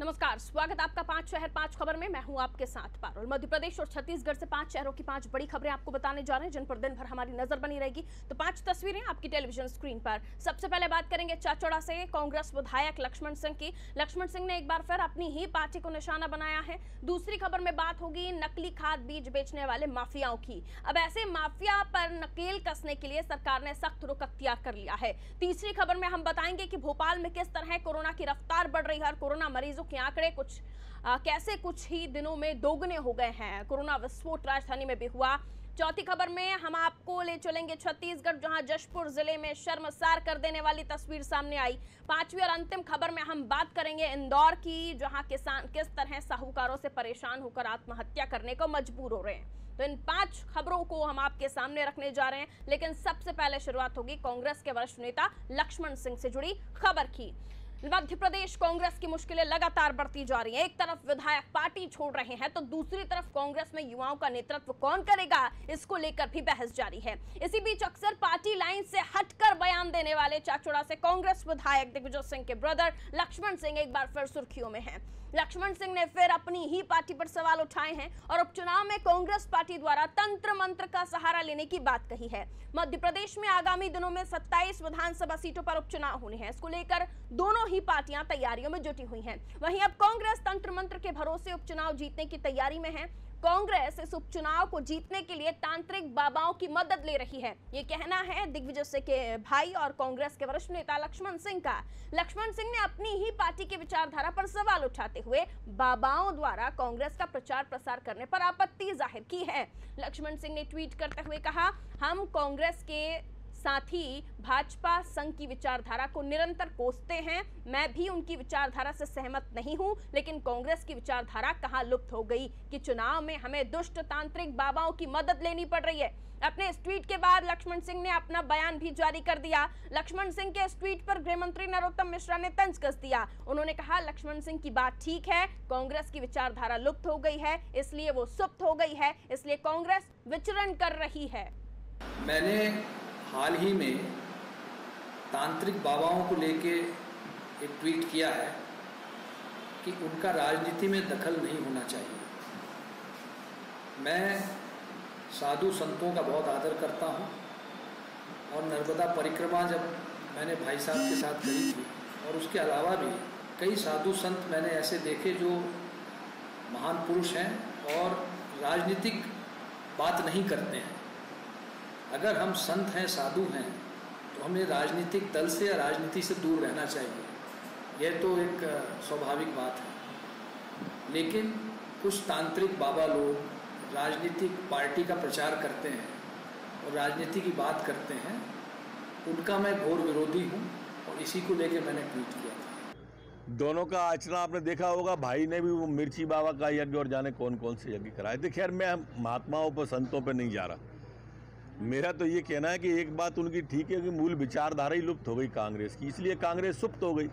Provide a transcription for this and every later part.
नमस्कार, स्वागत आपका 5 शहर 5 खबर में। मैं हूं आपके साथ पारुल। मध्य प्रदेश और छत्तीसगढ़ से 5 शहरों की 5 बड़ी खबरें आपको बताने जा रहे हैं, जिन पर दिन भर हमारी नजर बनी रहेगी। तो 5 तस्वीरें आपकी टेलीविजन स्क्रीन पर। सबसे पहले बात करेंगे चाचौड़ा से कांग्रेस विधायक लक्ष्मण सिंह की। लक्ष्मण सिंह ने एक बार फिर अपनी ही पार्टी को निशाना बनाया है। दूसरी खबर में बात होगी नकली खाद बीज बेचने वाले माफियाओं की। अब ऐसे माफिया पर नकेल कसने के लिए सरकार ने सख्त रुख अख्तियार कर लिया है। तीसरी खबर में हम बताएंगे कि भोपाल में किस तरह कोरोना की रफ्तार बढ़ रही है और कोरोना मरीजों के आंकड़े कैसे कुछ ही दिनों में दोगुने हो गए हैं। कोरोना विस्फोट राजधानी में भी हुआ। चौथी खबर में हम आपको ले चलेंगे छत्तीसगढ़, जहां जशपुर जिले में शर्मसार कर देने वाली तस्वीर सामने आई। पांचवी और अंतिम खबर में हम बात करेंगे इंदौर की, जहां किसान किस तरह साहूकारों से परेशान होकर आत्महत्या करने को मजबूर हो रहे हैं। तो इन 5 खबरों को हम आपके सामने रखने जा रहे हैं, लेकिन सबसे पहले शुरुआत होगी कांग्रेस के वरिष्ठ नेता लक्ष्मण सिंह से जुड़ी खबर की। मध्य प्रदेश कांग्रेस की मुश्किलें लगातार बढ़ती जा रही हैं। एक तरफ विधायक पार्टी छोड़ रहे हैं, तो दूसरी तरफ कांग्रेस में युवाओं का नेतृत्व कौन करेगा, इसको लेकर भी बहस जारी है। इसी बीच अक्सर पार्टी लाइन से हटकर बयान देने वाले चाचौड़ा से कांग्रेस विधायक दिग्विजय सिंह के ब्रदर लक्ष्मण सिंह एक बार फिर सुर्खियों में हैं। लक्ष्मण सिंह ने फिर अपनी ही पार्टी पर सवाल उठाए हैं और उपचुनाव में कांग्रेस पार्टी द्वारा तंत्र मंत्र का सहारा लेने की बात कही है। मध्य प्रदेश में आगामी दिनों में 27 विधानसभा सीटों पर उपचुनाव होने हैं। इसको लेकर दोनों ही पार्टियां तैयारियों में जुटी हुई हैं। वहीं अब कांग्रेस तंत्र मंत्र के भरोसे उपचुनाव जीतने की तैयारी में है। कांग्रेस इस उपचुनाव को जीतने के लिए तांत्रिक बाबाओं की मदद ले रही है, ये कहना है दिग्विजय सिंह के भाई और कांग्रेस के वरिष्ठ नेता लक्ष्मण सिंह का। लक्ष्मण सिंह ने अपनी ही पार्टी की विचारधारा पर सवाल उठाते हुए बाबाओं द्वारा कांग्रेस का प्रचार प्रसार करने पर आपत्ति जाहिर की है। लक्ष्मण सिंह ने ट्वीट करते हुए कहा, हम कांग्रेस के साथ ही भाजपा संघ की विचारधारा को निरंतर कोसते हैं। मैं भी उनकी विचारधारा से सहमत नहीं हूं, लेकिन कांग्रेस की विचारधारा कहां लुप्त हो गई कि चुनाव में हमें दुष्ट तांत्रिक बाबाओं की मदद लेनी पड़ रही है। अपने इस ट्वीट के बाद लक्ष्मण सिंह ने अपना बयान भी जारी कर दिया। लक्ष्मण सिंह के इस ट्वीट पर गृह मंत्री नरोत्तम मिश्रा ने तंज कस दिया। उन्होंने कहा, लक्ष्मण सिंह की बात ठीक है, कांग्रेस की विचारधारा लुप्त हो गई है, इसलिए वो सुप्त हो गई है, इसलिए कांग्रेस विचरण कर रही है। मैंने हाल ही में तांत्रिक बाबाओं को लेके एक ट्वीट किया है कि उनका राजनीति में दखल नहीं होना चाहिए। मैं साधु संतों का बहुत आदर करता हूं और नर्मदा परिक्रमा जब मैंने भाई साहब के साथ करी थी, और उसके अलावा भी कई साधु संत मैंने ऐसे देखे जो महान पुरुष हैं और राजनीतिक बात नहीं करते हैं। अगर हम संत हैं, साधु हैं, तो हमें राजनीतिक दल से या राजनीति से दूर रहना चाहिए। यह तो एक स्वाभाविक बात है। लेकिन कुछ तांत्रिक बाबा लोग राजनीतिक पार्टी का प्रचार करते हैं और राजनीति की बात करते हैं, उनका मैं घोर विरोधी हूँ और इसी को लेकर मैंने ट्वीट किया था। दोनों का आचरण आपने देखा होगा। भाई ने भी वो मिर्ची बाबा का यज्ञ और जाने कौन कौन से यज्ञ कराए थे। खैर, मैं महात्माओं पर, संतों पर नहीं जा रहा। मेरा तो ये कहना है कि एक बात उनकी ठीक है कि मूल विचारधारा ही लुप्त हो गई कांग्रेस की, इसलिए कांग्रेस सुप्त हो गई।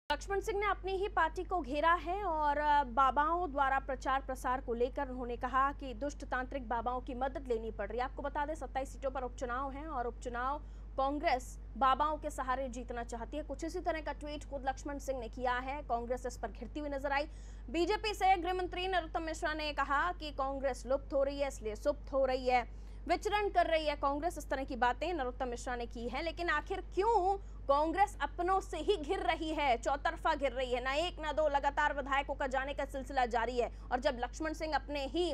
लक्ष्मण सिंह ने अपनी ही पार्टी को घेरा है और बाबाओं द्वारा प्रचार प्रसार को लेकर उन्होंने कहा कि दुष्ट तांत्रिक बाबाओं की मदद लेनी पड़ रही है। आपको बता दें 27 सीटों पर उपचुनाव हैं और उपचुनाव कांग्रेस बाबाओं के सहारे जीतना चाहती है। कुछ इसी तरह का ट्वीट खुद लक्ष्मण सिंह ने किया है। कांग्रेस इस पर घिरती हुई नजर आई। बीजेपी से गृह मंत्री नरोत्तम मिश्रा ने कहा कि कांग्रेस लुप्त हो रही है, इसलिए सुप्त हो रही है, विचरण कर रही है कांग्रेस। इस तरह की बातें नरोत्तम मिश्रा ने की है। लेकिन आखिर क्यों कांग्रेस अपनों से ही घिर रही है, चौतरफा घिर रही है? ना एक ना दो, लगातार विधायकों का जाने का सिलसिला जारी है। और जब लक्ष्मण सिंह अपने ही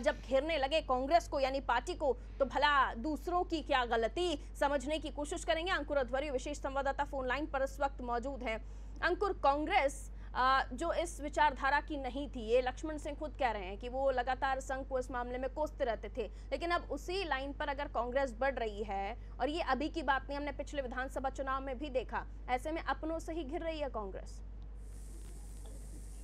जब घेरने लगे कांग्रेस को यानी पार्टी को, तो भला दूसरों की क्या गलती, समझने की कोशिश करेंगे। अंकुर अध्वर्य विशेष संवाददाता फोन लाइन पर इस वक्त मौजूद है। अंकुर, कांग्रेस जो इस विचारधारा की नहीं थी, ये लक्ष्मण सिंह खुद कह रहे हैं कि वो लगातार संघ को इस मामले में कोसते रहते थे, लेकिन अब उसी लाइन पर अगर कांग्रेस बढ़ रही है, और ये अभी की बात नहीं, हमने पिछले विधानसभा चुनाव में भी देखा, ऐसे में अपनों से ही घिर रही है कांग्रेस।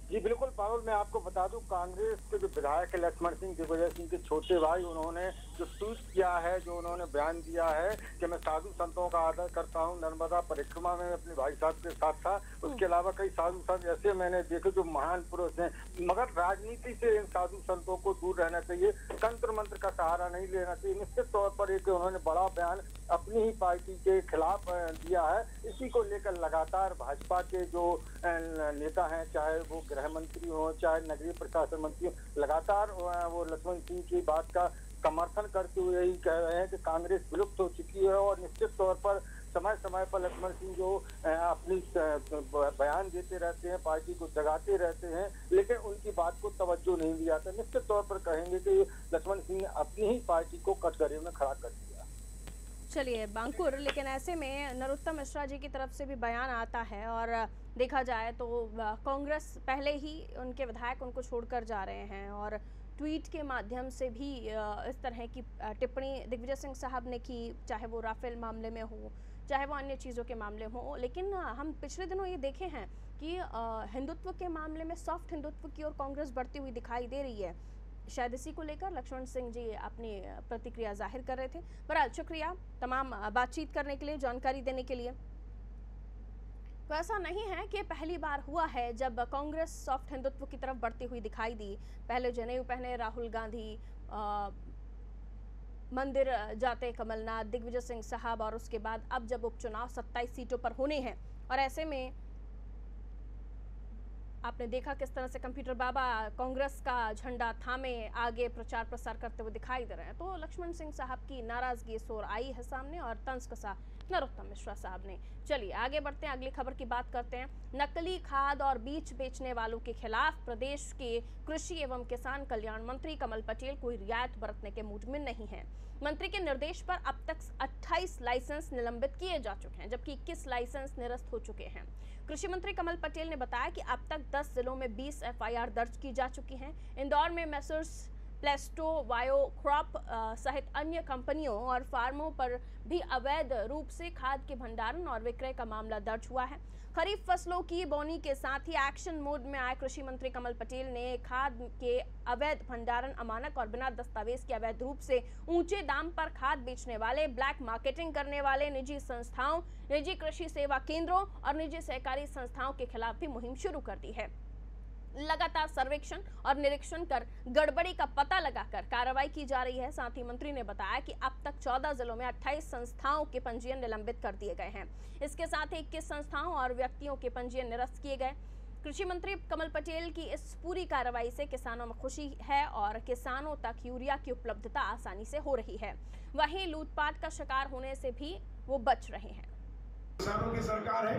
जी बिल्कुल पारुल, मैं आपको बता दूं, कांग्रेस के जो विधायक है लक्ष्मण सिंह, दिग्विजय सिंह के छोटे भाई, उन्होंने जो ट्वीट किया है, जो उन्होंने बयान दिया है कि मैं साधु संतों का आदर करता हूं, नर्मदा परिक्रमा में अपने भाई साहब के साथ था। उसके अलावा कई साधु संत ऐसे मैंने देखे जो महान पुरुष हैं, मगर राजनीति से इन साधु संतों को दूर रहना चाहिए, तंत्र मंत्र का सहारा नहीं लेना चाहिए। निश्चित तौर पर एक उन्होंने बड़ा बयान अपनी ही पार्टी के खिलाफ दिया है। इसी को लेकर लगातार भाजपा के जो नेता हैं, चाहे वो गृह मंत्री हो, चाहे नगरीय प्रशासन मंत्री हो, लगातार वो लक्ष्मण सिंह की बात का समर्थन करते हुए यही कह रहे हैं कि कांग्रेस विलुप्त हो चुकी है। और निश्चित तौर पर समय समय पर लक्ष्मण सिंह जो अपनी बयान देते रहते हैं, पार्टी को जगाते रहते हैं, लेकिन उनकी बात को तवज्जो नहीं दिया जाता। निश्चित तौर पर कहेंगे कि लक्ष्मण सिंह ने अपनी ही पार्टी को कटघरे में खड़ा कर दिया। चलिए बांकुर, लेकिन ऐसे में नरोत्तम मिश्रा जी की तरफ से भी बयान आता है और देखा जाए तो कांग्रेस पहले ही उनके विधायक उनको छोड़कर जा रहे हैं और ट्वीट के माध्यम से भी इस तरह की टिप्पणी दिग्विजय सिंह साहब ने की, चाहे वो राफेल मामले में हो, चाहे वो अन्य चीज़ों के मामले हो। लेकिन हम पिछले दिनों ये देखे हैं कि हिंदुत्व के मामले में सॉफ्ट हिंदुत्व की ओर कांग्रेस बढ़ती हुई दिखाई दे रही है। शायद इसी को लेकर लक्ष्मण सिंह जी अपनी प्रतिक्रिया जाहिर कर रहे थे। बहरहाल शुक्रिया तमाम बातचीत करने के लिए, जानकारी देने के लिए। तो ऐसा नहीं है कि पहली बार हुआ है जब कांग्रेस सॉफ्ट हिंदुत्व की तरफ बढ़ती हुई दिखाई दी। पहले जनेऊ पहने राहुल गांधी, मंदिर जाते कमलनाथ, दिग्विजय सिंह साहब, और उसके बाद अब जब उपचुनाव 27 सीटों पर होने हैं और ऐसे में आपने देखा किस तरह से कंप्यूटर बाबा कांग्रेस का झंडा थामे आगे प्रचार प्रसार करते हुए दिखाई दे रहे हैं। तो लक्ष्मण सिंह साहब की नाराजगी इस ओर आई है सामने और तंज कसा नरोत्तम मिश्रा साहब ने। चलिए आगे बढ़ते हैं, अगली खबर की बात करते हैं। नकली खाद और बीज बेचने वालों के खिलाफ प्रदेश के कृषि एवं किसान कल्याण मंत्री कमल पटेल कोई रियायत बरतने के मूड में नहीं है। मंत्री के निर्देश पर अब तक 28 लाइसेंस निलंबित किए जा चुके हैं, जबकि 21 लाइसेंस निरस्त हो चुके हैं। कृषि मंत्री कमल पटेल ने बताया कि अब तक 10 जिलों में 20 FIR दर्ज की जा चुकी हैं। इंदौर में मेसर्स प्लेस्टो, बायोक्रॉप सहित अन्य कंपनियों और फार्मों पर भी अवैध रूप से खाद के भंडारण और विक्रय का मामला दर्ज हुआ है। खरीफ फसलों की बोनी के साथ ही एक्शन मोड में आए कृषि मंत्री कमल पटेल ने खाद के अवैध भंडारण, अमानक और बिना दस्तावेज के अवैध रूप से ऊंचे दाम पर खाद बेचने वाले, ब्लैक मार्केटिंग करने वाले निजी संस्थाओं, निजी कृषि सेवा केंद्रों और निजी सहकारी संस्थाओं के खिलाफ भी मुहिम शुरू कर दी है। लगातार सर्वेक्षण और निरीक्षण कर गड़बड़ी का पता लगाकर कार्रवाई की जा रही है। साथ ही मंत्री ने बताया कि अब तक 14 जिलों में 28 संस्थाओं के पंजीयन निलंबित कर दिए गए हैं। इसके साथ ही 21 संस्थाओं और व्यक्तियों के पंजीयन निरस्त किए गए। कृषि मंत्री कमल पटेल की इस पूरी कार्रवाई से किसानों में खुशी है और किसानों तक यूरिया की उपलब्धता आसानी से हो रही है। वहीं लूटपाट का शिकार होने से भी वो बच रहे हैं। किसानों की सरकार है,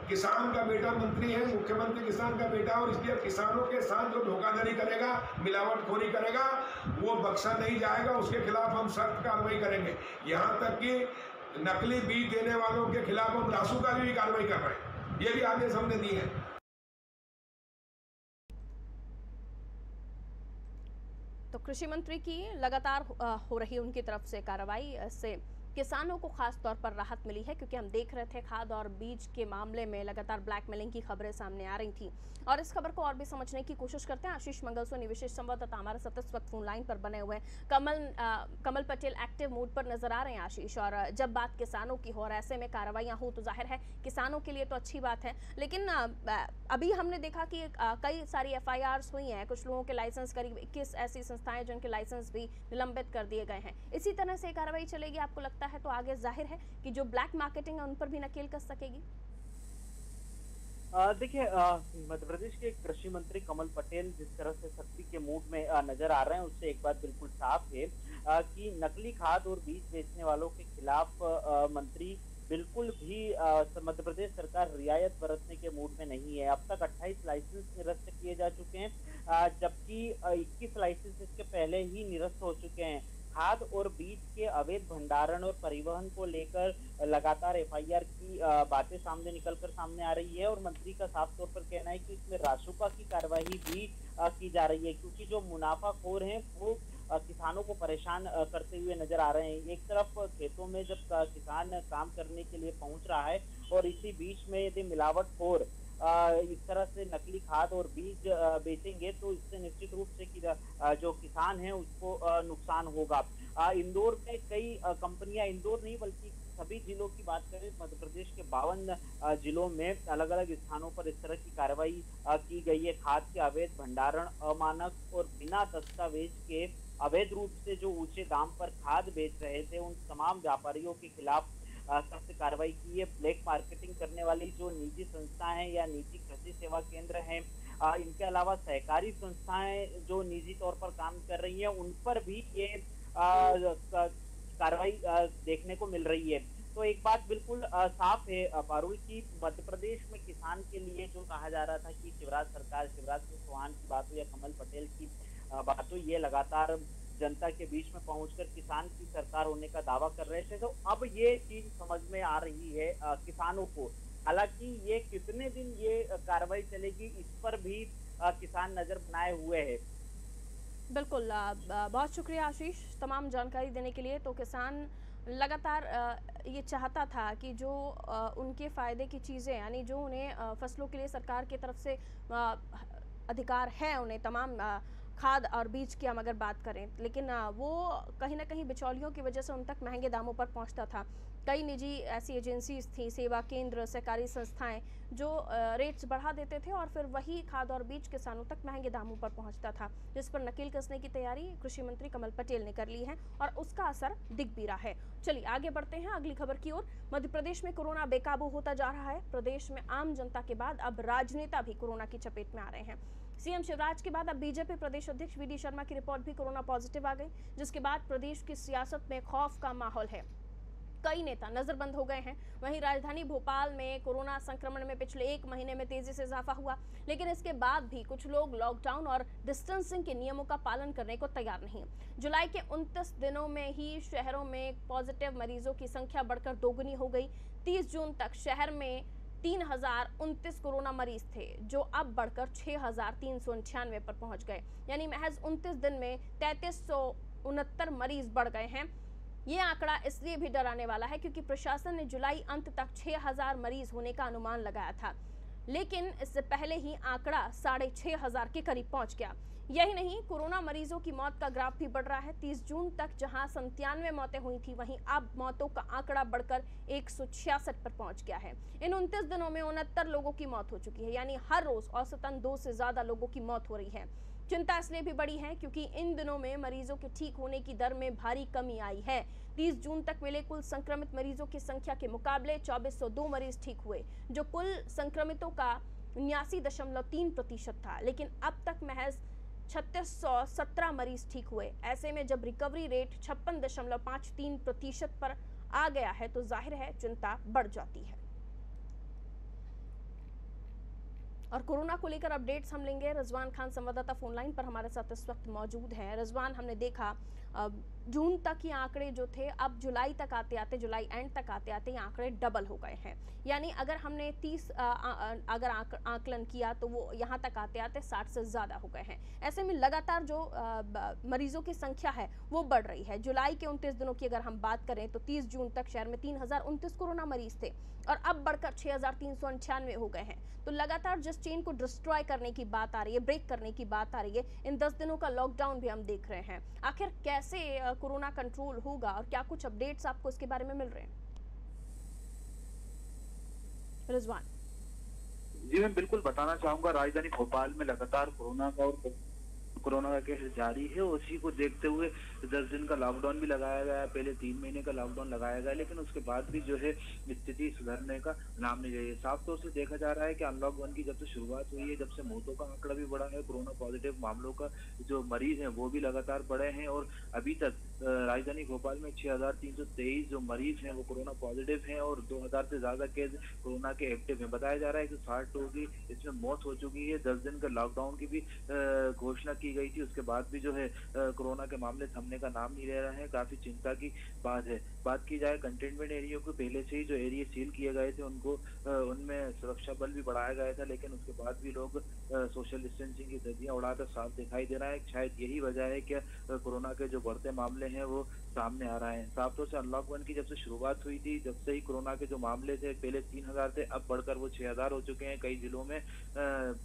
किसान का बेटा मंत्री है, मुख्यमंत्री किसान का बेटा, और इसलिए किसानों के साथ जो धोखाधड़ी करेगा, मिलावटखोरी करेगा, वो बख्शा नहीं जाएगा। उसके खिलाफ हम सख्त कार्रवाई करेंगे। यहाँ तक कि नकली बीज देने वालों के खिलाफ हम रासुका की भी कार्रवाई कर रहे हैं। ये भी आदेश हमने दिए हैं। तो कृषि मंत्री की लगातार हो रही उनकी तरफ से कार्रवाई से किसानों को खास तौर पर राहत मिली है, क्योंकि हम देख रहे थे खाद और बीज के मामले में लगातार ब्लैकमेलिंग की खबरें सामने आ रही थी। और इस खबर को और भी समझने की कोशिश करते हैं। आशीष मंगल सोनी विशेष संवाददाता हमारे साथ इस वक्त फोन लाइन पर बने हुए हैं। कमल पटेल एक्टिव मोड पर नजर आ रहे हैं आशीष, और जब बात किसानों की हो और ऐसे में कार्रवाइयां हो तो जाहिर है किसानों के लिए तो अच्छी बात है। लेकिन अभी हमने देखा कि कई सारी FIRs हुई हैं, कुछ लोगों के लाइसेंस, करीब 21 ऐसी संस्थाएं जिनके लाइसेंस भी निलंबित कर दिए गए हैं। इसी तरह से कार्रवाई चलेगी आपको लगता है तो आगे जाहिर है कि जो ब्लैक मार्केटिंग है उन पर भी नकेल कस सकेगी? देखिए, मध्य प्रदेश के कृषि मंत्री कमल पटेल जिस तरह से सख्ती के मूड में नजर आ रहे हैं, उससे एक बात बिल्कुल साफ है कि नकली खाद और बीज बेचने वालों के खिलाफ मंत्री बिल्कुल भी मध्य प्रदेश सरकार रियायत बरतने के मूड में नहीं है। अब तक 28 लाइसेंस निरस्त किए जा चुके हैं, जबकि 21 लाइसेंस इसके पहले ही निरस्त हो चुके हैं। खाद और बीज के अवैध भंडारण और परिवहन को लेकर लगातार FIR की बातें सामने निकलकर सामने आ रही है, और मंत्री का साफ तौर पर कहना है कि इसमें रासुका की कार्रवाई भी की जा रही है, क्योंकि जो मुनाफाखोर हैं वो किसानों को परेशान करते हुए नजर आ रहे हैं। एक तरफ खेतों में जब किसान काम करने के लिए पहुंच रहा है और इसी बीच में यदि मिलावटखोर इस तरह से नकली खाद और बीज बेचेंगे तो इससे निश्चित रूप से जो किसान है उसको नुकसान होगा। इंदौर में कई कंपनियां, इंदौर नहीं बल्कि सभी जिलों की बात करें, मध्य प्रदेश के 52 जिलों में अलग अलग स्थानों पर इस तरह की कार्रवाई की गई है। खाद के अवैध भंडारण, अमानक और बिना दस्तावेज के अवैध रूप से जो ऊंचे दाम पर खाद बेच रहे थे, उन तमाम व्यापारियों के खिलाफ सख्त कार्रवाई की है। ब्लैक मार्केटिंग करने वाली जो निजी संस्थाएं हैं या निजी कृषि सेवा केंद्र हैं, इनके अलावा सहकारी संस्थाएं जो निजी तौर पर काम कर रही हैं, उन पर भी ये कार्रवाई देखने को मिल रही है। तो एक बात बिल्कुल साफ है पारुल की, मध्य प्रदेश में किसान के लिए जो कहा जा रहा था कि शिवराज सरकार, शिवराज सिंह चौहान की बात हो या कमल पटेल की बात हो, ये लगातार जनता के बीच में पहुंचकर किसान की सरकार होने का दावा कर रहे थे। तो अब ये चीज समझ में आ रही है किसानों को। हालांकि ये कितने दिन ये कार्रवाई चलेगी, इस पर भी किसान नजर बनाए हुए हैं। बिल्कुल, बहुत शुक्रिया आशीष तमाम जानकारी देने के लिए। तो किसान लगातार ये चाहता था कि जो उनके फ़ायदे की चीज़ें, यानी जो उन्हें फसलों के लिए सरकार की तरफ से अधिकार है, उन्हें तमाम खाद और बीज की हम अगर बात करें, लेकिन वो कहीं ना कहीं बिचौलियों की वजह से उन तक महंगे दामों पर पहुंचता था। कई निजी ऐसी एजेंसीज थी, सेवा केंद्र, सहकारी संस्थाएं जो रेट्स बढ़ा देते थे और फिर वही खाद और बीज किसानों तक महंगे दामों पर पहुंचता था, जिस पर नकेल कसने की तैयारी कृषि मंत्री कमल पटेल ने कर ली है और उसका असर दिख भी रहा है। चलिए आगे बढ़ते हैं अगली खबर की ओर। मध्य प्रदेश में कोरोना बेकाबू होता जा रहा है। प्रदेश में आम जनता के बाद अब राजनेता भी कोरोना की चपेट में आ रहे हैं। सीएम शिवराज के बाद अब बीजेपी प्रदेश अध्यक्ष वीडी शर्मा की रिपोर्ट भी कोरोना पॉजिटिव आ गई, जिसके बाद प्रदेश की सियासत में खौफ का माहौल है। कई नेता नजरबंद हो गए हैं। वहीं राजधानी भोपाल में कोरोना संक्रमण में पिछले 1 महीने में तेजी से इजाफा हुआ, लेकिन इसके बाद भी कुछ लोग लॉकडाउन और डिस्टेंसिंग के नियमों का पालन करने को तैयार नहीं। जुलाई के 29 दिनों में ही शहरों में पॉजिटिव मरीजों की संख्या बढ़कर दोगुनी हो गई। 30 जून तक शहर में 3029 कोरोना मरीज थे, जो अब बढ़कर 6399 पर पहुंच गए। यानी महज 29 दिन में 3369 मरीज बढ़ गए हैं। ये आंकड़ा इसलिए भी डराने वाला है क्योंकि प्रशासन ने जुलाई अंत तक 6000 मरीज होने का अनुमान लगाया था, लेकिन इससे पहले ही आंकड़ा 6500 के करीब पहुंच गया। यही नहीं, कोरोना मरीजों की मौत का ग्राफ भी बढ़ रहा है। 30 जून तक जहां 97 मौतें हुई थी, वहीं अब मौतों का आंकड़ा बढ़कर 166 पर पहुंच गया है। इन 29 दिनों में 69 लोगों की मौत हो चुकी है, यानी हर रोज औसतन 2 से ज्यादा लोगों की मौत हो रही है। चिंता इसलिए भी बढ़ी है क्योंकि इन दिनों में मरीजों के ठीक होने की दर में भारी कमी आई है। 30 जून तक मिले कुल संक्रमित मरीजों की संख्या के मुकाबले 2402 मरीज ठीक हुए, जो कुल संक्रमितों का 79.3% था, लेकिन अब तक महज 3617 मरीज ठीक हुए। ऐसे में जब रिकवरी रेट 56.53% पर आ गया है तो जाहिर है चिंता बढ़ जाती है। और कोरोना को लेकर अपडेट्स हम लेंगे। रिजवान खान संवाददाता फोन लाइन पर हमारे साथ इस वक्त मौजूद हैं। रिजवान, हमने देखा जून तक ये आंकड़े जो थे, अब जुलाई तक आते आते, जुलाई एंड तक आते आते ये आंकड़े डबल हो गए हैं। यानी अगर हमने 30 अगर आकलन किया तो वो यहाँ तक आते आते 60 से ज़्यादा हो गए हैं। ऐसे में लगातार जो मरीजों की संख्या है वो बढ़ रही है। जुलाई के 29 दिनों की अगर हम बात करें तो 30 जून तक शहर में 3029 कोरोना मरीज थे और अब बढ़कर 6399 हो गए हैं। तो लगातार जिस चेन को डिस्ट्रॉय करने की बात आ रही है, ब्रेक करने की बात आ रही है, इन 10 दिनों का लॉकडाउन भी हम देख रहे हैं। आखिर कैसे कोरोना कंट्रोल होगा और क्या कुछ अपडेट्स आपको इसके बारे में मिल रहे हैं? रिजवान जी, मैं बिल्कुल बताना चाहूंगा, राजधानी भोपाल में लगातार कोरोना का केस जारी है। उसी को देखते हुए 10 दिन का लॉकडाउन भी लगाया गया है। पहले 3 महीने का लॉकडाउन लगाया गया, लेकिन उसके बाद भी जो है स्थिति सुधरने का नाम नहीं ले रही है। साफ तौर से देखा जा रहा है कि अनलॉक 1 की जब से शुरुआत हुई है, जब से मौतों का आंकड़ा भी बढ़ा है, कोरोना पॉजिटिव मामलों का जो मरीज है वो भी लगातार बढ़े हैं और अभी तक राजधानी भोपाल में 6323 जो मरीज हैं वो कोरोना पॉजिटिव हैं और 2000 से ज्यादा केस कोरोना के एक्टिव हैं। बताया जा रहा है कि 60 लोगों की इसमें मौत हो चुकी है। 10 दिन का लॉकडाउन की भी घोषणा की गई थी, उसके बाद भी जो है कोरोना के मामले थमने का नाम नहीं ले रहे हैं। काफी चिंता की बात है। बात की जाए कंटेनमेंट एरिया को, पहले से ही जो एरिया सील किए गए थे उनको उनमें सुरक्षा बल भी बढ़ाया गया था, लेकिन उसके बाद भी लोग सोशल डिस्टेंसिंग की धज्जियां उड़ाते साफ दिखाई दे रहा है। शायद यही वजह है कि कोरोना के जो बढ़ते मामले हैं वो सामने आ रहे हैं। साफ तौर से अनलॉक 1 की जब से शुरुआत हुई थी, जब से ही कोरोना के जो मामले थे पहले 3000 थे, अब बढ़कर वो 6000 हो चुके हैं। कई जिलों में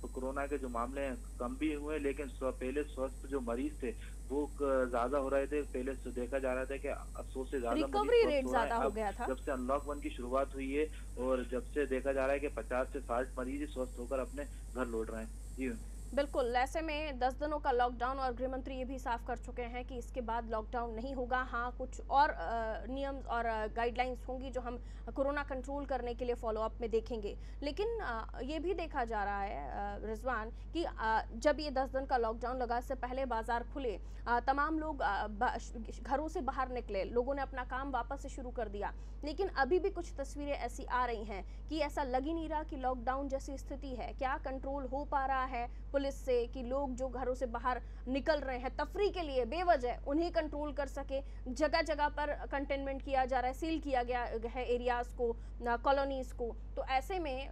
कोरोना के जो मामले हैं कम भी हुए, लेकिन पहले स्वस्थ जो मरीज थे वो ज्यादा हो रहे थे। पहले से देखा जा रहा था कि 100 से ज्यादा रिकवरी रेट ज्यादा हो गया था। जब से अनलॉक 1 की शुरुआत हुई है और जब से देखा जा रहा है कि 50 से 60 मरीज स्वस्थ होकर अपने घर लौट रहे हैं। जी बिल्कुल, ऐसे में 10 दिनों का लॉकडाउन और गृह मंत्री ये भी साफ कर चुके हैं कि इसके बाद लॉकडाउन नहीं होगा। हाँ, कुछ और नियम और गाइडलाइंस होंगी जो हम कोरोना कंट्रोल करने के लिए फॉलोअप में देखेंगे। लेकिन ये भी देखा जा रहा है रिजवान कि जब ये 10 दिन का लॉकडाउन लगा, इससे पहले बाजार खुले, तमाम लोग घरों से बाहर निकले, लोगों ने अपना काम वापस से शुरू कर दिया। लेकिन अभी भी कुछ तस्वीरें ऐसी आ रही हैं कि ऐसा लग ही नहीं रहा कि लॉकडाउन जैसी स्थिति है। क्या कंट्रोल हो पा रहा है पुलिस से कि लोग जो घरों से बाहर निकल रहे हैं तफरी के लिए बेवजह, उन्हें कंट्रोल कर सके? जगह जगह पर कंटेनमेंट किया जा रहा है, सील किया गया है एरियाज को, कॉलोनीज को। तो ऐसे में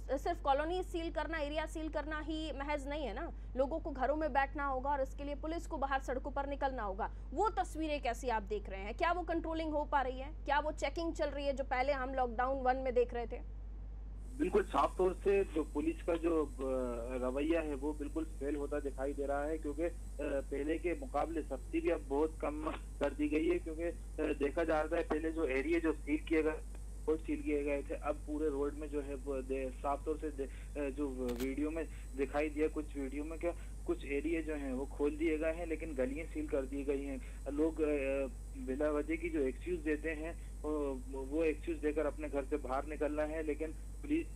सिर्फ कॉलोनी सील करना, एरिया सील करना ही महज नहीं है ना, लोगों को घरों में बैठना होगा और इसके लिए पुलिस को बाहर सड़कों पर निकलना होगा। वो तस्वीरें कैसी आप देख रहे हैं? क्या वो कंट्रोलिंग हो पा रही है? क्या वो चेकिंग चल रही है जो पहले हम लॉकडाउन 1 में देख रहे थे? बिल्कुल साफ तौर से जो पुलिस का जो रवैया है वो बिल्कुल फेल होता दिखाई दे रहा है, क्योंकि पहले के मुकाबले सख्ती भी अब बहुत कम कर दी गई है। क्योंकि देखा जा रहा है पहले जो एरिया जो सील किए गए, रोड सील किए गए थे, अब पूरे रोड में जो है साफ तौर से जो वीडियो में दिखाई दिया, कुछ वीडियो में क्या कुछ एरिया जो हैं वो खोल दिए गए हैं, लेकिन गलियां सील कर दी गई हैं। लोग बिना वजह की जो एक्सक्यूज देते हैं वो एक्सक्यूज देकर अपने घर से बाहर निकलना है, लेकिन पुलिस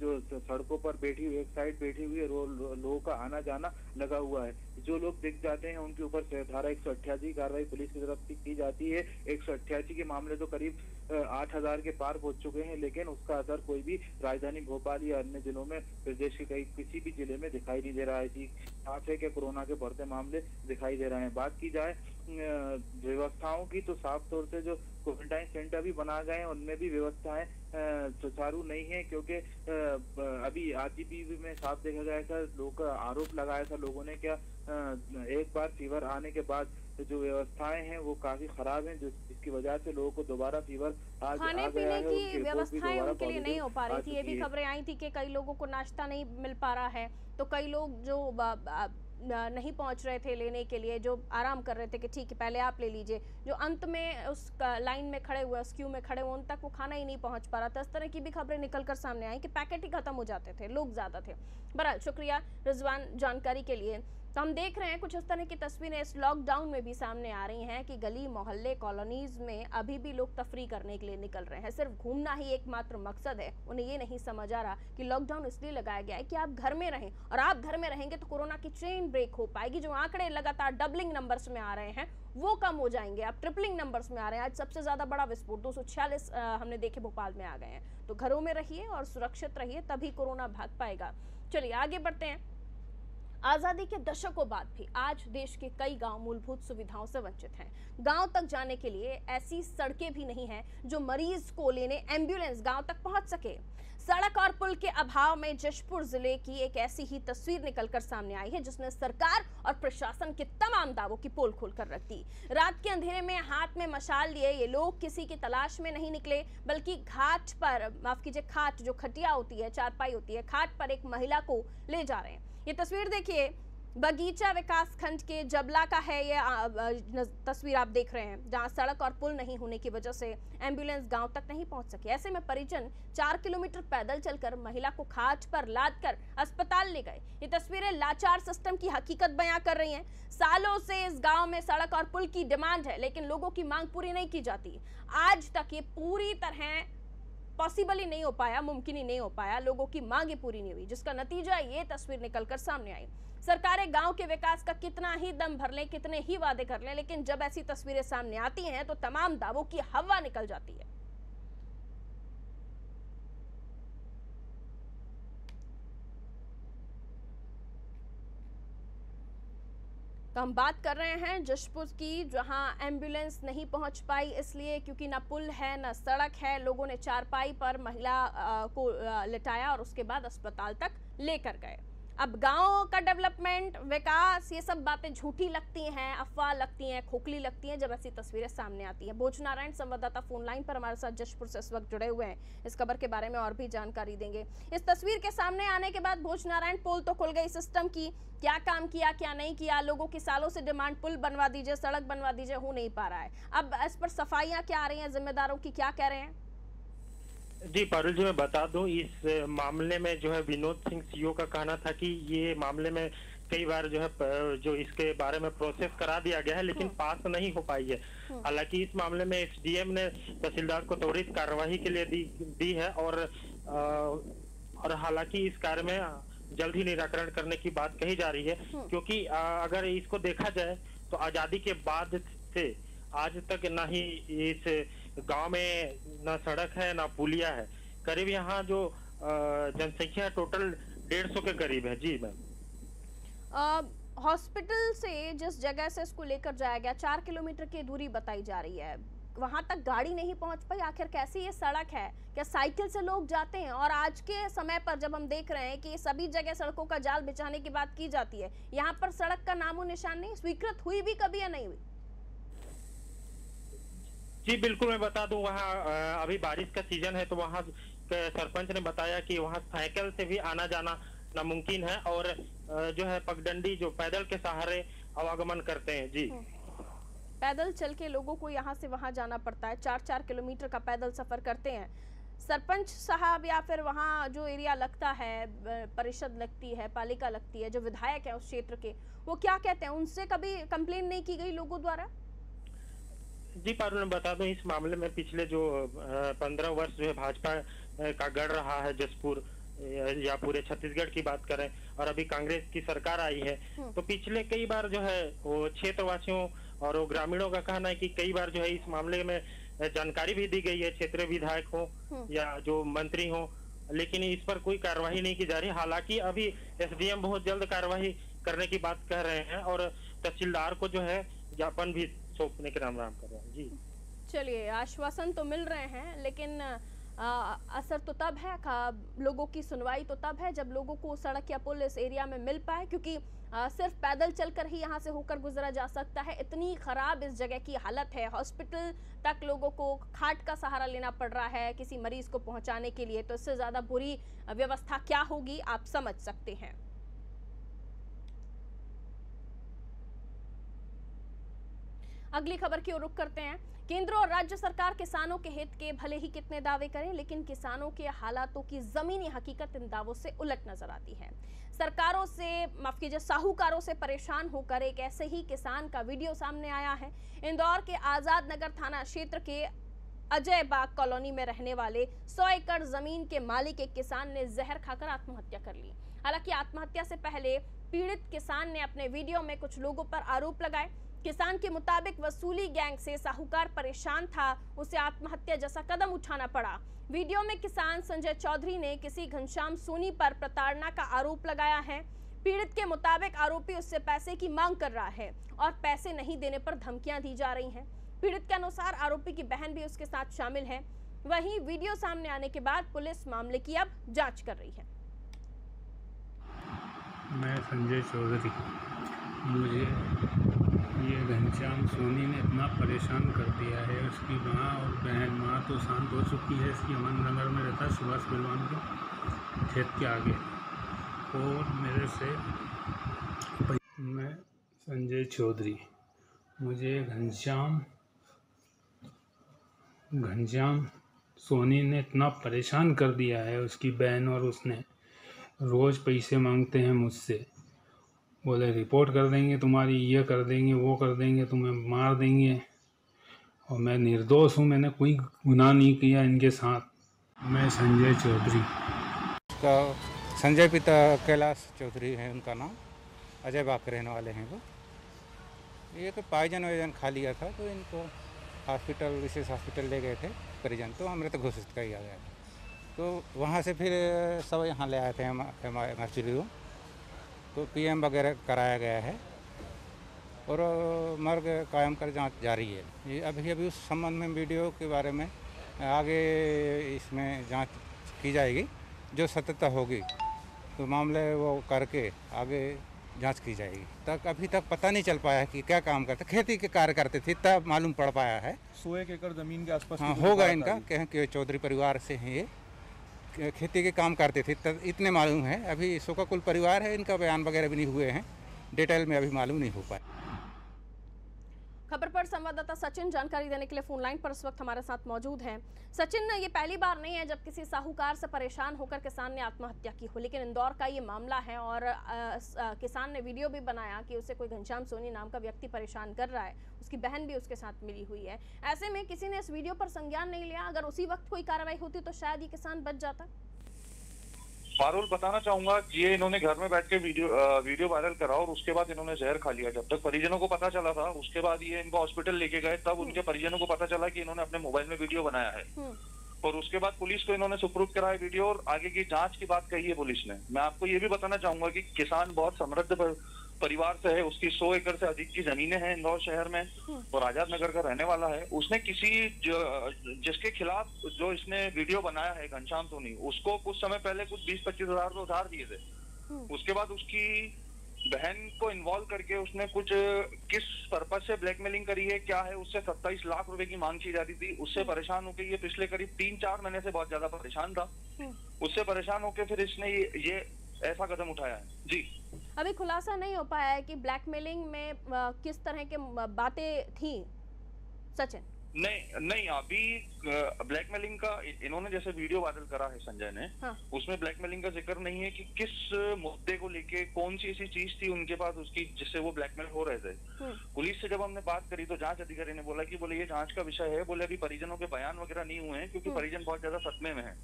जो सड़कों पर बैठी हुई, एक साइड बैठी हुई है, लोगों का आना जाना लगा हुआ है। जो लोग दिख जाते हैं उनके ऊपर धारा 188 की कार्रवाई पुलिस की तरफ से की जाती है। 188 के मामले तो करीब 8000 के पार पहुंच चुके हैं, लेकिन उसका असर कोई भी राजधानी भोपाल या अन्य जिलों में, प्रदेश के किसी भी जिले में दिखाई नहीं दे रहा है। साफ है कि कोरोना के बढ़ते मामले दिखाई दे रहे हैं। बात की जाए व्यवस्थाओं की, तो साफ तौर से जो क्वारंटाइन सेंटर भी बना गए हैं उनमें भी व्यवस्थाएं सुचारू नहीं है, क्योंकि अभी आरजीपी में साफ देखा गया था, लोगों का आरोप लगाया था लोगों ने, क्या एक बार फीवर आने के बाद जो व्यवस्थाएं हैं वो काफी खराब हैं, जिसकी वजह से लोगों को दोबारा फीवर खाने पीने की व्यवस्थाएं उनके लिए नहीं हो पा रही थी। ये भी खबरें आई थी कि कई लोगों को नाश्ता नहीं मिल पा रहा है, तो कई लोग जो नहीं पहुंच रहे थे लेने के लिए, जो आराम कर रहे थे कि ठीक है पहले आप ले लीजिए, जो अंत में उस लाइन में खड़े हुए, उस क्यू में खड़े हुए, उन तक वो खाना ही नहीं पहुंच पा रहा था। इस तरह की भी खबरें निकलकर सामने आई कि पैकेट ही खत्म हो जाते थे, लोग ज्यादा थे। बहरहाल शुक्रिया रिजवान जानकारी के लिए। तो हम देख रहे हैं कुछ इस तरह की तस्वीरें इस लॉकडाउन में भी सामने आ रही हैं कि गली मोहल्ले कॉलोनीज में अभी भी लोग तफरी करने के लिए निकल रहे हैं। सिर्फ घूमना ही एकमात्र मकसद है। उन्हें ये नहीं समझ आ रहा कि लॉकडाउन इसलिए लगाया गया है कि आप घर में रहें, और आप घर में रहेंगे तो कोरोना की चेन ब्रेक हो पाएगी। जो आंकड़े लगातार डबलिंग नंबर्स में आ रहे हैं वो कम हो जाएंगे, अब ट्रिपलिंग नंबर्स में आ रहे हैं। आज सबसे ज्यादा बड़ा विस्फोट 246 हमने देखे भोपाल में आ गए हैं। तो घरों में रहिए और सुरक्षित रहिए, तभी कोरोना भाग पाएगा। चलिए आगे बढ़ते हैं। आजादी के दशकों बाद भी आज देश के कई गांव मूलभूत सुविधाओं से वंचित हैं। गांव तक जाने के लिए ऐसी सड़कें भी नहीं हैं जो मरीज को लेने एम्बुलेंस गांव तक पहुंच सके। सड़क और पुल के अभाव में जशपुर जिले की एक ऐसी ही तस्वीर निकलकर सामने आई है जिसने सरकार और प्रशासन के तमाम दावों की पोल खोलकर रख दी। रात के अंधेरे में हाथ में मशाल लिए ये लोग किसी की तलाश में नहीं निकले, बल्कि घाट पर, माफ कीजिए खाट, जो खटिया होती है, चारपाई होती है, खाट पर एक महिला को ले जा रहे हैं। ये तस्वीर देखिए, बगीचा विकास खंड के जबला का है ये तस्वीर आप देख रहे हैं, जहां सड़क और पुल नहीं होने की वजह से एम्बुलेंस गांव तक नहीं पहुंच सकी। ऐसे में परिजन 4 किलोमीटर पैदल चलकर महिला को खाट पर लाद कर अस्पताल ले गए। ये तस्वीरें लाचार सिस्टम की हकीकत बयां कर रही हैं। सालों से इस गांव में सड़क और पुल की डिमांड है, लेकिन लोगों की मांग पूरी नहीं की जाती। आज तक ये पूरी तरह पॉसिबल ही नहीं हो पाया, मुमकिन ही नहीं हो पाया, लोगों की मांग ही पूरी नहीं हुई, जिसका नतीजा ये तस्वीर निकलकर सामने आई। सरकारें गांव के विकास का कितना ही दम भर लें, कितने ही वादे कर लें, लेकिन जब ऐसी तस्वीरें सामने आती हैं तो तमाम दावों की हवा निकल जाती है। तो हम बात कर रहे हैं जशपुर की, जहां एम्बुलेंस नहीं पहुंच पाई, इसलिए क्योंकि ना पुल है ना सड़क है। लोगों ने चारपाई पर महिला को लिटाया और उसके बाद अस्पताल तक लेकर गए। अब गांव का डेवलपमेंट, विकास, ये सब बातें झूठी लगती हैं, अफवाह लगती हैं, खोखली लगती हैं जब ऐसी तस्वीरें सामने आती हैं। भोजनारायण संवाददाता फोन लाइन पर हमारे साथ जशपुर से इस वक्त जुड़े हुए हैं, इस खबर के बारे में और भी जानकारी देंगे। इस तस्वीर के सामने आने के बाद भोजनारायण पुल तो खुल गई, सिस्टम की क्या काम किया क्या नहीं किया, लोगों की सालों से डिमांड पुल बनवा दीजिए, सड़क बनवा दीजिए, हो नहीं पा रहा है। अब इस पर सफाइयां क्या आ रही हैं, जिम्मेदारों की क्या कह रहे हैं? जी पारुल जी, मैं बता दूं, इस मामले में जो है विनोद सिंह सीओ का कहना था कि ये मामले में कई बार जो है जो इसके बारे में प्रोसेस करा दिया गया है, लेकिन पास नहीं हो पाई है। हालांकि इस मामले में एसडीएम ने तहसीलदार को त्वरित कार्यवाही के लिए दी है और हालांकि इस कार्य में जल्द ही निराकरण करने की बात कही जा रही है, क्योंकि अगर इसको देखा जाए तो आजादी के बाद से आज तक ना ही इस गांव में ना सड़क है ना पुलिया है। करीब यहाँ जो जनसंख्या टोटल 150 के करीब है। जी मैम, हॉस्पिटल से जिस जगह से इसको लेकर जाया गया 4 किलोमीटर की दूरी बताई जा रही है, वहां तक गाड़ी नहीं पहुंच पाई। आखिर कैसी ये सड़क है? क्या साइकिल से लोग जाते हैं? और आज के समय पर जब हम देख रहे हैं कि सभी जगह सड़कों का जाल बिछाने की बात की जाती है, यहाँ पर सड़क का नामो निशान नहीं। स्वीकृत हुई भी कभी या नहीं हुई? जी बिल्कुल, मैं बता दूं, वहाँ अभी बारिश का सीजन है तो वहाँ सरपंच ने बताया कि वहाँ साइकिल से भी आना जाना नामुमकिन है और जो है पगडंडी जो पैदल के सहारे आवागमन करते हैं। जी, पैदल चल के लोगों को यहाँ से वहाँ जाना पड़ता है, 4-4 किलोमीटर का पैदल सफर करते हैं। सरपंच साहब या फिर वहाँ जो एरिया लगता है, परिषद लगती है, पालिका लगती है, जो विधायक है उस क्षेत्र के, वो क्या कहते हैं? उनसे कभी कंप्लेन नहीं की गई लोगों द्वारा? जी पारुल, मैं बता दूं, इस मामले में पिछले जो 15 वर्ष जो है भाजपा का गढ़ रहा है जसपुर या पूरे छत्तीसगढ़ की बात करें, और अभी कांग्रेस की सरकार आई है, तो पिछले कई बार जो है वो क्षेत्रवासियों और वो ग्रामीणों का कहना है कि कई बार जो है इस मामले में जानकारी भी दी गई है क्षेत्रीय विधायक हो या जो मंत्री हो, लेकिन इस पर कोई कार्रवाई नहीं की जा रही। हालांकि अभी एसडीएम बहुत जल्द कार्रवाई करने की बात कह रहे हैं और तहसीलदार को जो है ज्ञापन भी सौंपने के राम कर रहे हैं। जी चलिए, आश्वासन तो मिल रहे हैं, लेकिन असर तो तब है, लोगों की सुनवाई तो तब है जब लोगों को सड़क या पुल इस एरिया में मिल पाए, क्योंकि सिर्फ पैदल चलकर ही यहाँ से होकर गुजरा जा सकता है। इतनी खराब इस जगह की हालत है, हॉस्पिटल तक लोगों को खाट का सहारा लेना पड़ रहा है किसी मरीज को पहुँचाने के लिए, तो इससे ज़्यादा बुरी व्यवस्था क्या होगी आप समझ सकते हैं। अगली खबर की ओर रुख करते हैं। केंद्र और राज्य सरकार किसानों के हित के भले ही कितने दावे करें, लेकिन किसानों के हालातों की जमीनी हकीकत इन दावों से उलट नजर आती है। सरकारों से, माफ कीजिए, साहूकारों से परेशान होकर एक ऐसे ही किसान का वीडियो सामने आया है। इंदौर के आजाद नगर थाना क्षेत्र के अजय बाग कॉलोनी में रहने वाले 100 एकड़ जमीन के मालिक एक किसान ने जहर खाकर आत्महत्या कर ली। हालांकि आत्महत्या से पहले पीड़ित किसान ने अपने वीडियो में कुछ लोगों पर आरोप लगाए। किसान के मुताबिक वसूली गैंग से साहूकार परेशान था, उसे आत्महत्या जैसा कदम उठाना पड़ा। वीडियो में किसान संजय चौधरी ने किसी घनश्याम सोनी पर प्रताड़ना का आरोप लगाया है। पीड़ित के मुताबिक आरोपी उससे पैसे की मांग कर रहा है और पैसे नहीं देने पर धमकियां दी जा रही हैं। पीड़ित के अनुसार आरोपी की बहन भी उसके साथ शामिल है। वहीं वीडियो सामने आने के बाद पुलिस मामले की अब जांच कर रही है। मैं संजय चौधरी, मुझे ये घनश्याम सोनी ने इतना परेशान कर दिया है। उसकी माँ और बहन, माँ तो शांत हो चुकी है, इसकी अमन नगर में रहता है, सुभाष पहलवान के खेत के आगे, और मेरे से मैं संजय चौधरी, मुझे घनश्याम सोनी ने इतना परेशान कर दिया है। उसकी बहन और उसने रोज़ पैसे मांगते हैं मुझसे, बोले रिपोर्ट कर देंगे तुम्हारी, ये कर देंगे, वो कर देंगे, तुम्हें मार देंगे, और मैं निर्दोष हूँ, मैंने कोई गुनाह नहीं किया इनके साथ। मैं संजय चौधरी का संजय पिता कैलाश चौधरी है उनका नाम, अजय बाग के रहने वाले हैं वो। ये तो पायजन वायजन खा लिया था तो इनको हॉस्पिटल, विशेष हॉस्पिटल ले गए थे परिजन, तो अमृत घोषित किया गया था। तो वहाँ से फिर सब यहाँ ले आए थे एमआरसीडी को, तो पीएम वगैरह कराया गया है और मर्ग कायम कर जांच जारी है। ये अभी उस संबंध में वीडियो के बारे में आगे इसमें जांच की जाएगी, जो सत्यता होगी तो मामले वो करके आगे जांच की जाएगी। अभी तक पता नहीं चल पाया कि क्या काम करते, खेती के कार्य करते थे, तब मालूम पड़ पाया है। 100 एकड़ ज़मीन के आसपास हाँ होगा इनका, कि चौधरी परिवार से हैं ये, खेती के काम करते थे, तब इतने मालूम है। अभी 100 का कुल परिवार है, इनका बयान वगैरह भी नहीं हुए हैं, डिटेल में अभी मालूम नहीं हो पाया। खबर पर संवाददाता सचिन जानकारी देने के लिए फोन लाइन पर इस वक्त हमारे साथ मौजूद हैं। सचिन, ये पहली बार नहीं है जब किसी साहूकार से परेशान होकर किसान ने आत्महत्या की हो, लेकिन इंदौर का ये मामला है और किसान ने वीडियो भी बनाया कि उसे कोई घनश्याम सोनी नाम का व्यक्ति परेशान कर रहा है, उसकी बहन भी उसके साथ मिली हुई है। ऐसे में किसी ने इस वीडियो पर संज्ञान नहीं लिया, अगर उसी वक्त कोई कार्रवाई होती तो शायद ये किसान बच जाता। पारुल, बताना चाहूंगा कि ये इन्होंने घर में बैठ के वीडियो वायरल करा और उसके बाद इन्होंने जहर खा लिया। जब तक परिजनों को पता चला था, उसके बाद ये इनको हॉस्पिटल लेके गए, तब उनके परिजनों को पता चला कि इन्होंने अपने मोबाइल में वीडियो बनाया है और उसके बाद पुलिस को इन्होंने सुपुर्द कराया वीडियो और आगे की जांच की बात कही है पुलिस ने। मैं आपको ये भी बताना चाहूंगा कि किसान बहुत समृद्ध परिवार से है, उसकी 100 एकड़ से अधिक की जमीनें हैं इंदौर शहर में और आजाद नगर का रहने वाला है। उसने किसी जिसके खिलाफ जो इसने वीडियो बनाया है, घनश्याम सोनी, उसको कुछ समय पहले कुछ 20-25 हजार तो उधार दिए थे। उसके बाद उसकी बहन को इन्वॉल्व करके उसने कुछ किस पर्पज से ब्लैकमेलिंग करी है, क्या है, उससे 27 लाख रुपए की मांग की जा रही थी। उससे परेशान होकर ये पिछले करीब 3-4 महीने से बहुत ज्यादा परेशान था। उससे परेशान होकर फिर इसने ये ऐसा कदम उठाया है। जी, अभी खुलासा नहीं हो पाया है कि ब्लैकमेलिंग में किस तरह के बातें थी सचिन? नहीं, अभी ब्लैकमेलिंग का इन्होंने जैसे वीडियो वायरल करा है संजय ने, उसमें ब्लैकमेलिंग का जिक्र नहीं है कि किस मुद्दे को लेके कौन सी ऐसी चीज थी उनके पास उसकी जिससे वो ब्लैकमेल हो रहे थे। पुलिस से जब हमने बात करी तो जांच अधिकारी ने बोला कि बोले ये जांच का विषय है, बोले अभी परिजनों के बयान वगैरह नहीं हुए हैं क्योंकि परिजन बहुत ज्यादा सदमे में है।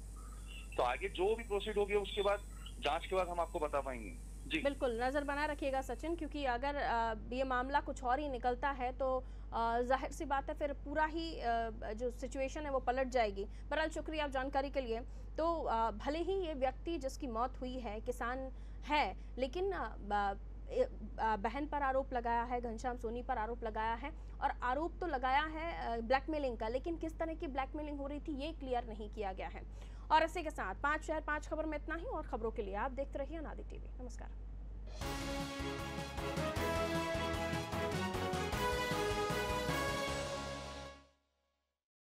तो आगे जो भी प्रोसीड होगी उसके बाद जांच के बाद हम आपको बता पाएंगे। जी बिल्कुल, नजर बना रखिएगा सचिन, क्योंकि अगर ये मामला कुछ और ही निकलता है तो जाहिर सी बात है फिर पूरा ही जो सिचुएशन है वो पलट जाएगी। बहरहाल शुक्रिया आप जानकारी के लिए। तो भले ही ये व्यक्ति जिसकी मौत हुई है किसान है, लेकिन बहन पर आरोप लगाया है, घनश्याम सोनी पर आरोप लगाया है और आरोप तो लगाया है ब्लैकमेलिंग का, लेकिन किस तरह की ब्लैकमेलिंग हो रही थी ये क्लियर नहीं किया गया है। और इसी के साथ 5 शहर 5 खबर में इतना ही, और खबरों के लिए आप देखते रहिए अनादि टीवी। नमस्कार।